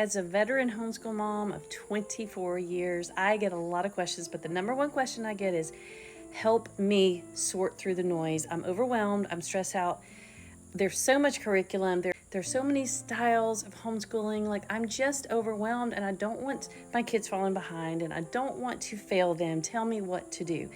As a veteran homeschool mom of 24 years, I get a lot of questions, but the number one question I get is, help me sort through the noise. I'm overwhelmed, I'm stressed out. There's so much curriculum, there's so many styles of homeschooling. Like, I'm just overwhelmed and I don't want my kids falling behind and I don't want to fail them. Tell me what to do.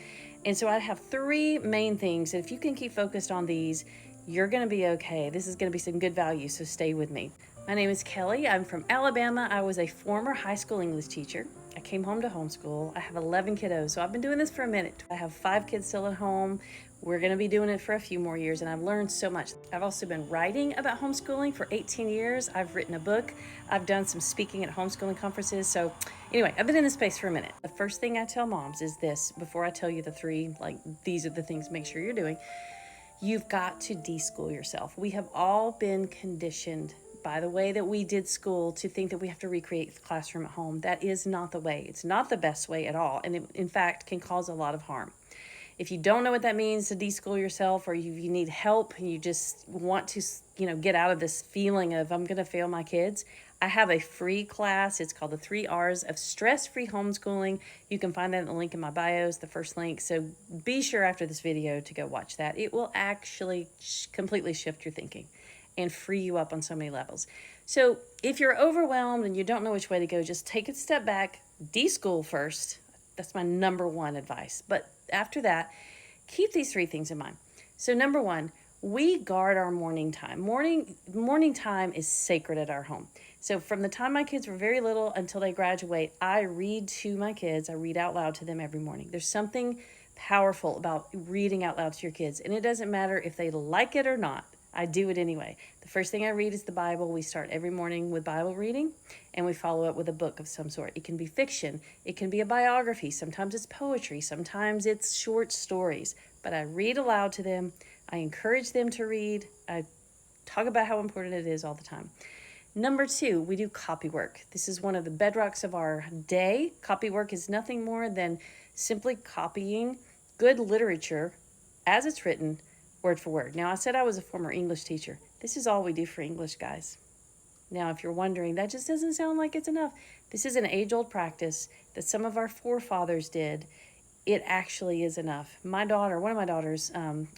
And so I have three main things. If you can keep focused on these, you're gonna be okay. This is gonna be some good value, so stay with me. My name is Kelly. I'm from Alabama. I was a former high school English teacher. I came home to homeschool. I have 11 kiddos, so I've been doing this for a minute. I have 5 kids still at home. We're gonna be doing it for a few more years, and I've learned so much. I've also been writing about homeschooling for 18 years. I've written a book. I've done some speaking at homeschooling conferences. So anyway, I've been in this space for a minute. The first thing I tell moms is this, before I tell you the three, like, these are the things make sure you're doing. You've got to deschool yourself. We have all been conditioned by the way that we did school to think that we have to recreate the classroom at home. That is not the way. It's not the best way at all. And it, in fact, can cause a lot of harm. If you don't know what that means to deschool yourself, or you need help and you just want to, get out of this feeling of, I'm going to fail my kids, I have a free class. It's called the 3 R's of Stress-Free Homeschooling. You can find that in the link in my bio, is the first link. So be sure after this video to go watch that. It will actually completely shift your thinking and free you up on so many levels. So if you're overwhelmed and you don't know which way to go, just take a step back, deschool first. That's my number one advice. But after that, keep these 3 things in mind. So number 1, we guard our morning time. Morning time is sacred at our home. So from the time my kids were very little until they graduate, I read to my kids. I read out loud to them every morning. There's something powerful about reading out loud to your kids. And it doesn't matter if they like it or not. I do it anyway. The first thing I read is the Bible. We start every morning with Bible reading, and we follow up with a book of some sort. It can be fiction. It can be a biography. Sometimes it's poetry. Sometimes it's short stories. But I read aloud to them. I encourage them to read. I talk about how important it is all the time. Number 2, we do copywork. This is one of the bedrocks of our day. Copywork is nothing more than simply copying good literature as it's written, word for word. Now, I said I was a former English teacher. This is all we do for English, guys. Now, if you're wondering, that just doesn't sound like it's enough. This is an age-old practice that some of our forefathers did. It actually is enough. One of my daughters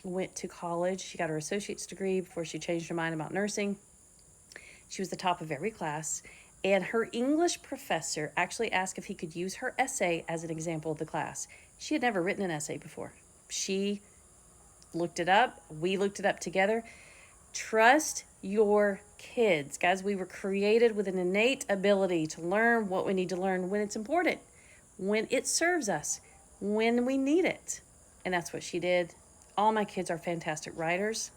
went to college. She got her associate's degree before she changed her mind about nursing. She was the top of every class. And her English professor actually asked if he could use her essay as an example of the class. She had never written an essay before. She looked it up. We looked it up together. Trust your kids. Guys, we were created with an innate ability to learn what we need to learn when it's important, when it serves us, when we need it. And that's what she did. All my kids are fantastic writers,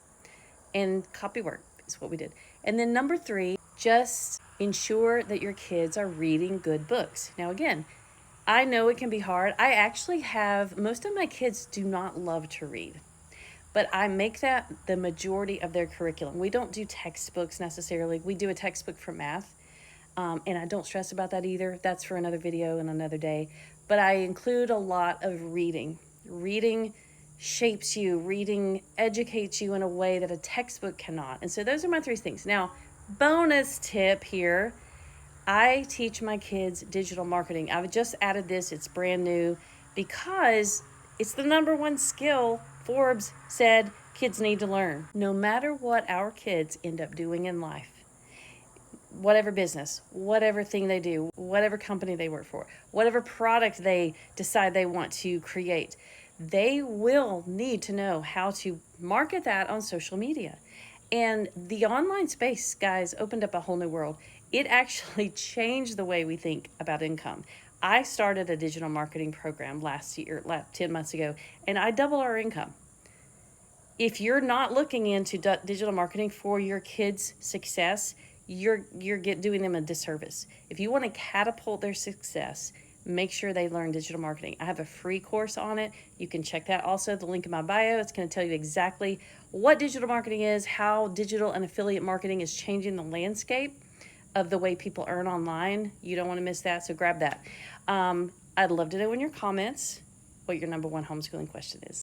and copywork is what we did. And then number 3, just ensure that your kids are reading good books. Now, again, I know it can be hard. I actually have, most of my kids do not love to read, but I make that the majority of their curriculum. We don't do textbooks necessarily. We do a textbook for math, and I don't stress about that either. That's for another video and another day. But I include a lot of reading. Reading shapes you. Reading educates you in a way that a textbook cannot. And so those are my 3 things. Now, bonus tip here. I teach my kids digital marketing. I've just added this. It's brand new because it's the number 1 skill Forbes said kids need to learn. No matter what our kids end up doing in life, whatever business, whatever thing they do, whatever company they work for, whatever product they decide they want to create, they will need to know how to market that on social media. And the online space, guys, opened up a whole new world. It actually changed the way we think about income. I started a digital marketing program 10 months ago, and I doubled our income. If you're not looking into digital marketing for your kids' success, you're doing them a disservice. If you want to catapult their success, make sure they learn digital marketing. I have a free course on it. You can check that also, the link in my bio. It's going to tell you exactly what digital marketing is, how digital and affiliate marketing is changing the landscape of the way people earn online. You don't want to miss that, so grab that. I'd love to know in your comments what your number 1 homeschooling question is.